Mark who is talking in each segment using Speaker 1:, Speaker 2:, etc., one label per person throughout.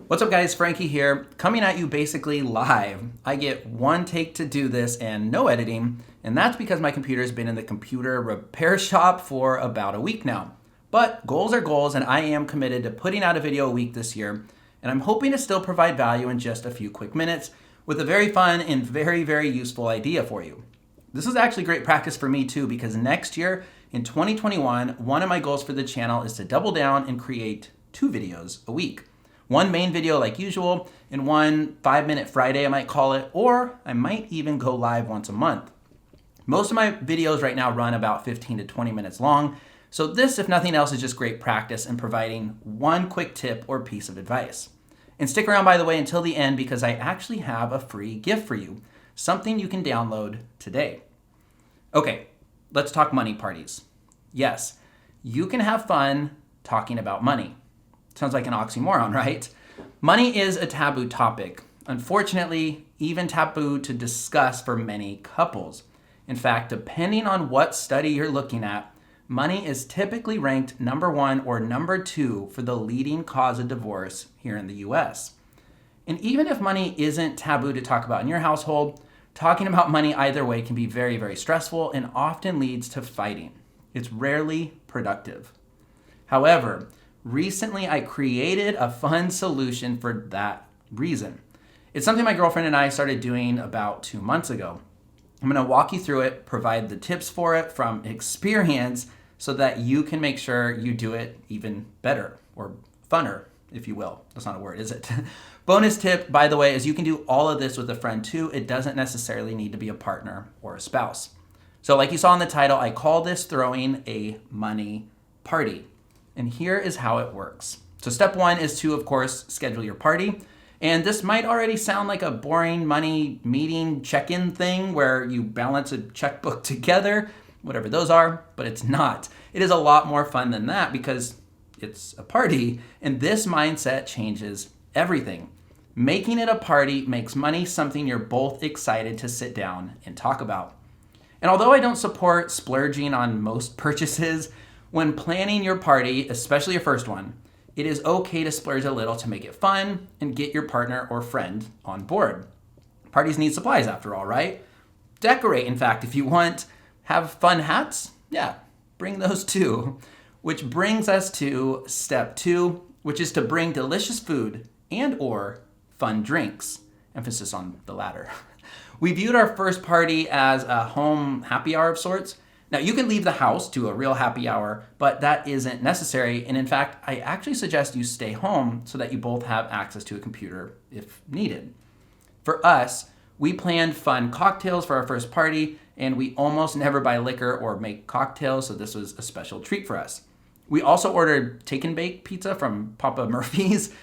Speaker 1: What's up guys, Frankie here, coming at you basically live. I get one take to do this and no editing, and that's because my computer's been in the computer repair shop for about a week now. But goals are goals, and I am committed to putting out a video a week this year, and I'm hoping to still provide value in just a few quick minutes with a very fun and very useful idea for you. This is actually great practice for me too, because next year in 2021, one of my goals for the channel is to double down and create 2 videos a week. One main video like usual, and one 5-minute Friday I might call it, or I might even go live once a month. Most of my videos right now run about 15 to 20 minutes long, so this, if nothing else, is just great practice in providing one quick tip or piece of advice. And stick around, by the way, until the end, because I actually have a free gift for you, something you can download today. Okay, let's talk money parties. Yes, you can have fun talking about money. Sounds like an oxymoron, right? Money is a taboo topic. Unfortunately, even taboo to discuss for many couples. In fact, depending on what study you're looking at, money is typically ranked number 1 or number 2 for the leading cause of divorce here in the US. And even if money isn't taboo to talk about in your household, talking about money either way can be very stressful and often leads to fighting. It's rarely productive. However, recently, I created a fun solution for that reason. It's something my girlfriend and I started doing about 2 months ago. I'm going to walk you through it, provide the tips for it from experience so that you can make sure you do it even better or funner, if you will. That's not a word, is it? Bonus tip, by the way, is you can do all of this with a friend too. It doesn't necessarily need to be a partner or a spouse. So like you saw in the title, I call this throwing a money party. And here is how it works. So step 1 is to, of course, schedule your party. And this might already sound like a boring money meeting check-in thing where you balance a checkbook together, whatever those are, but it's not. It is a lot more fun than that because it's a party, and this mindset changes everything. Making it a party makes money something you're both excited to sit down and talk about. And although I don't support splurging on most purchases, when planning your party, especially your first one, it is okay to splurge a little to make it fun and get your partner or friend on board. Parties need supplies after all, right? Decorate, in fact, if you want. Have fun hats? Yeah, bring those too. Which brings us to step 2, which is to bring delicious food and or fun drinks. Emphasis on the latter. We viewed our first party as a home happy hour of sorts. Now, you can leave the house to a real happy hour, but that isn't necessary. And in fact, I actually suggest you stay home so that you both have access to a computer if needed. For us, we planned fun cocktails for our first party, and we almost never buy liquor or make cocktails, so this was a special treat for us. We also ordered take and bake pizza from Papa Murphy's,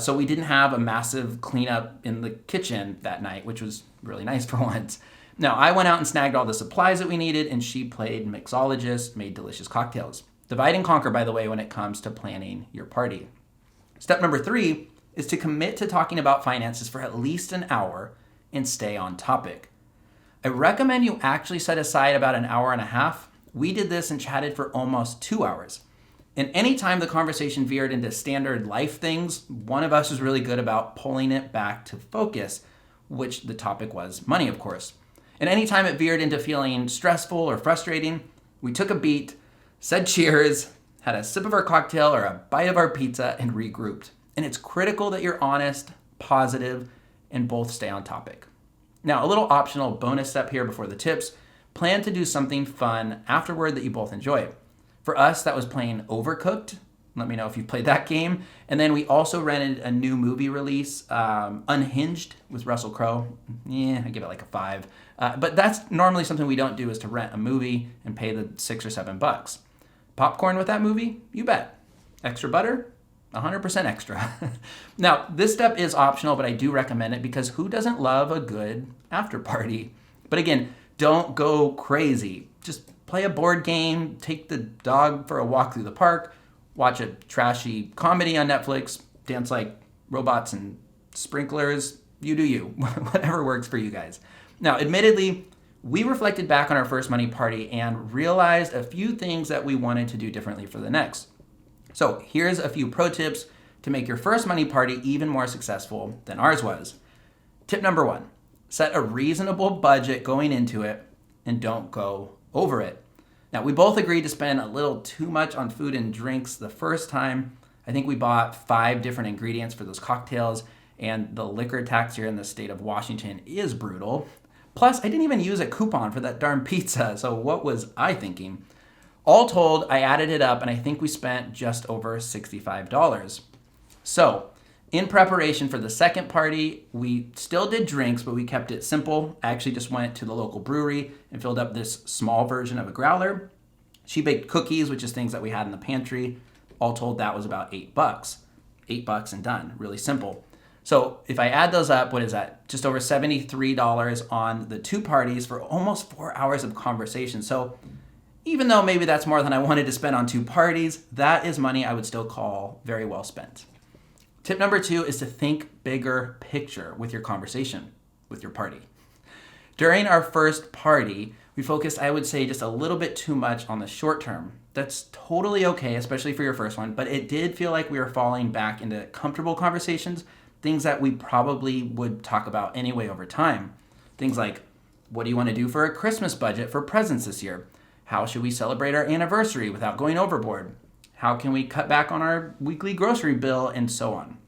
Speaker 1: so we didn't have a massive cleanup in the kitchen that night, which was really nice for once. Now, I went out and snagged all the supplies that we needed, and she played mixologist, made delicious cocktails. Divide and conquer, by the way, when it comes to planning your party. Step number 3 is to commit to talking about finances for at least an hour and stay on topic. I recommend you actually set aside about an hour and a half. We did this and chatted for almost 2 hours. And anytime the conversation veered into standard life things, one of us was really good about pulling it back to focus, which the topic was money, of course. And anytime it veered into feeling stressful or frustrating, we took a beat, said cheers, had a sip of our cocktail or a bite of our pizza, and regrouped. And it's critical that you're honest, positive, and both stay on topic. Now, a little optional bonus step here before the tips. Plan to do something fun afterward that you both enjoy. For us, that was playing Overcooked. Let me know if you've played that game. And then we also rented a new movie release, Unhinged with Russell Crowe. Yeah, I give it like a 5. But that's normally something we don't do, is to rent a movie and pay the $6 or $7. Popcorn with that movie? You bet. Extra butter? 100% extra. Now, this step is optional, but I do recommend it because who doesn't love a good after party? But again, don't go crazy. Just play a board game, take the dog for a walk through the park, watch a trashy comedy on Netflix, dance like robots and sprinklers. You do you. Whatever works for you guys. Now, admittedly, we reflected back on our first money party and realized a few things that we wanted to do differently for the next. So here's a few pro tips to make your first money party even more successful than ours was. Tip number 1, set a reasonable budget going into it and don't go over it. Now, we both agreed to spend a little too much on food and drinks the first time. I think we bought 5 different ingredients for those cocktails, and the liquor tax here in the state of Washington is brutal. Plus, I didn't even use a coupon for that darn pizza, so what was I thinking? All told, I added it up, and I think we spent just over $65. So, in preparation for the second party, we still did drinks, but we kept it simple. I actually just went to the local brewery and filled up this small version of a growler. She baked cookies, which is things that we had in the pantry. All told, that was about $8. $8 and done. Really simple. So if I add those up, what is that? Just over $73 on the 2 parties for almost 4 hours of conversation. So even though maybe that's more than I wanted to spend on 2 parties, that is money I would still call very well spent. Tip number 2 is to think bigger picture with your conversation, with your party. During our first party, we focused, I would say, just a little bit too much on the short term. That's totally okay, especially for your first one, but it did feel like we were falling back into comfortable conversations, things that we probably would talk about anyway over time. Things like, what do you want to do for a Christmas budget for presents this year? How should we celebrate our anniversary without going overboard? How can we cut back on our weekly grocery bill, and so on.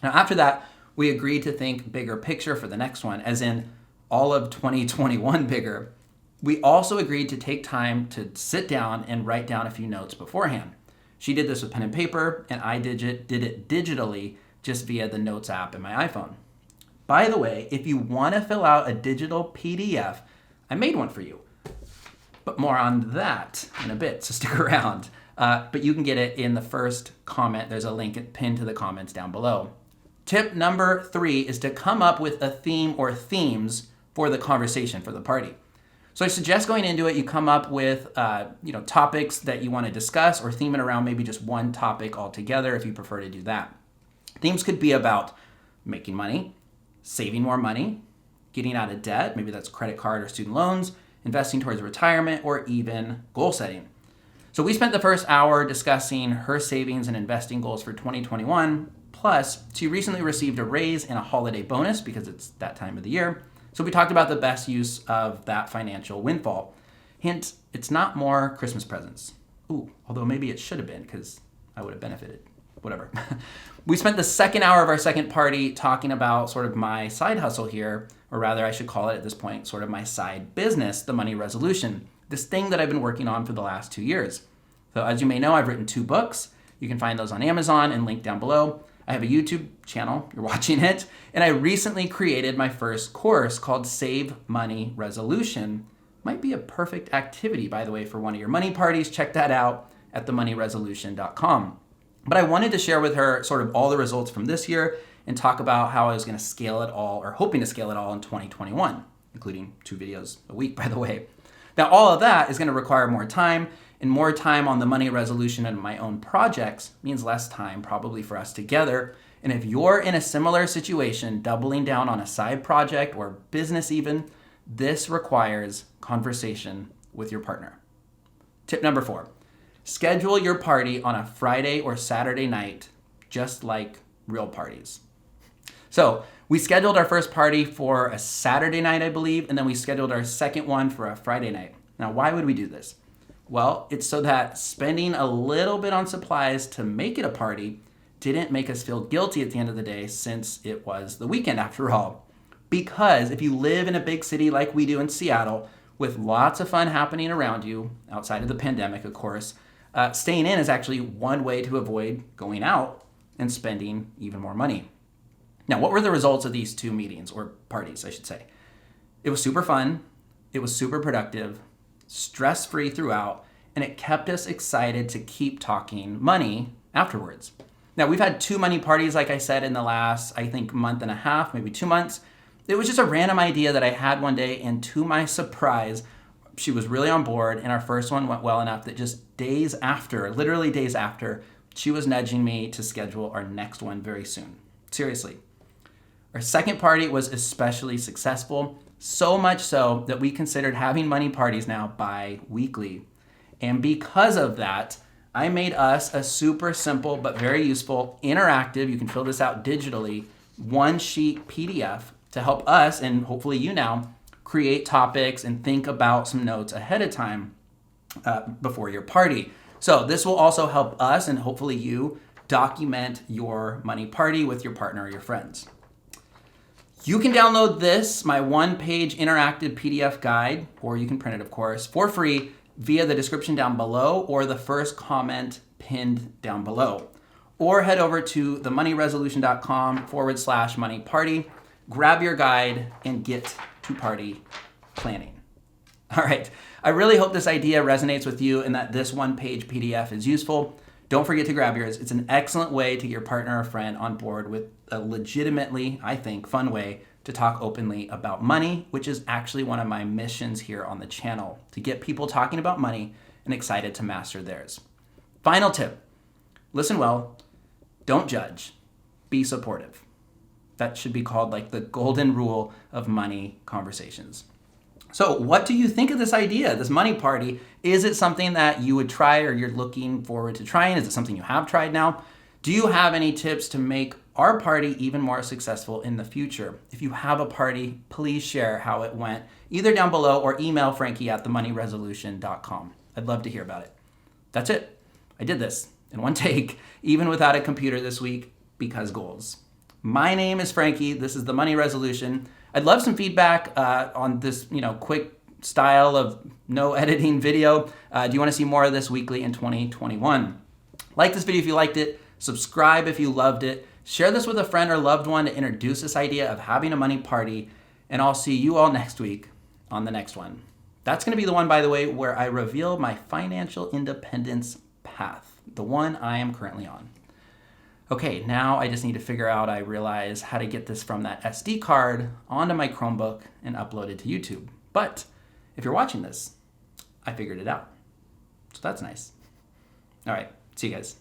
Speaker 1: Now, after that, we agreed to think bigger picture for the next one, as in all of 2021 bigger. We also agreed to take time to sit down and write down a few notes beforehand. She did this with pen and paper, and I did it digitally just via the Notes app in my iPhone. By the way, if you want to fill out a digital PDF, I made one for you. But more on that in a bit, so stick around. But you can get it in the first comment. There's a link pinned to the comments down below. Tip number 3 is to come up with a theme or themes for the conversation for the party. So I suggest going into it, you come up with topics that you want to discuss, or theme it around maybe just one topic altogether if you prefer to do that. Themes could be about making money, saving more money, getting out of debt, maybe that's credit card or student loans, investing towards retirement, or even goal setting. So we spent the first hour discussing her savings and investing goals for 2021. Plus, she recently received a raise and a holiday bonus because it's that time of the year. So we talked about the best use of that financial windfall. Hint, it's not more Christmas presents. Ooh, although maybe it should have been because I would have benefited. Whatever. We spent the second hour of our second party talking about sort of my side hustle here, or rather I should call it at this point sort of my side business, the Money Resolution, this thing that I've been working on for the last 2 years. So as you may know, I've written 2 books. You can find those on Amazon and linked down below. I have a YouTube channel, you're watching it, and I recently created my first course called Save Money Resolution. Might be a perfect activity, by the way, for one of your money parties. Check that out at themoneyresolution.com. But I wanted to share with her sort of all the results from this year and talk about how I was going to scale it all, or hoping to scale it all in 2021, including 2 videos a week, by the way. Now, all of that is going to require more time, and more time on the money resolution and my own projects means less time probably for us together. And if you're in a similar situation, doubling down on a side project or business even, this requires conversation with your partner. Tip number 4, schedule your party on a Friday or Saturday night, just like real parties. So we scheduled our first party for a Saturday night, I believe, and then we scheduled our second one for a Friday night. Now, why would we do this? Well, it's so that spending a little bit on supplies to make it a party didn't make us feel guilty at the end of the day, since it was the weekend after all. Because if you live in a big city like we do in Seattle, with lots of fun happening around you, outside of the pandemic, of course, staying in is actually one way to avoid going out and spending even more money. Now, what were the results of these 2 meetings, or parties, I should say? It was super fun. It was super productive, stress-free throughout, and it kept us excited to keep talking money afterwards. Now, we've had 2 money parties, like I said, in the last, I think, month and a half, maybe 2 months. It was just a random idea that I had one day, and to my surprise, she was really on board, and our first one went well enough that just days after, literally days after, she was nudging me to schedule our next one very soon. Seriously. Our second party was especially successful, so much so that we considered having money parties now bi-weekly. And because of that, I made us a super simple but very useful, interactive, you can fill this out digitally, one sheet PDF to help us, and hopefully you now, create topics and think about some notes ahead of time before your party. So this will also help us and hopefully you document your money party with your partner or your friends. You can download this, my one-page interactive PDF guide, or you can print it, of course, for free via the description down below or the first comment pinned down below. Or head over to themoneyresolution.com/money party, grab your guide, and get to party planning. All right, I really hope this idea resonates with you and that this one-page PDF is useful. Don't forget to grab yours. It's an excellent way to get your partner or friend on board with a legitimately, I think, fun way to talk openly about money, which is actually one of my missions here on the channel, to get people talking about money and excited to master theirs. Final tip, listen well, don't judge, be supportive. That should be called like the golden rule of money conversations. So what do you think of this idea, this money party? Is it something that you would try or you're looking forward to trying? Is it something you have tried now? Do you have any tips to make our party even more successful in the future? If you have a party, please share how it went, either down below or email Frankie at themoneyresolution.com. I'd love to hear about it. That's it. I did this in one take, even without a computer this week, because goals. My name is Frankie. This is The Money Resolution. I'd love some feedback on this, quick style of no editing video. Do you want to see more of this weekly in 2021? Like this video if you liked it. Subscribe if you loved it. Share this with a friend or loved one to introduce this idea of having a money party. And I'll see you all next week on the next one. That's going to be the one, by the way, where I reveal my financial independence path, the one I am currently on. Okay, now I just need to figure out, I realize, how to get this from that SD card onto my Chromebook and upload it to YouTube. But if you're watching this, I figured it out. So that's nice. All right, see you guys.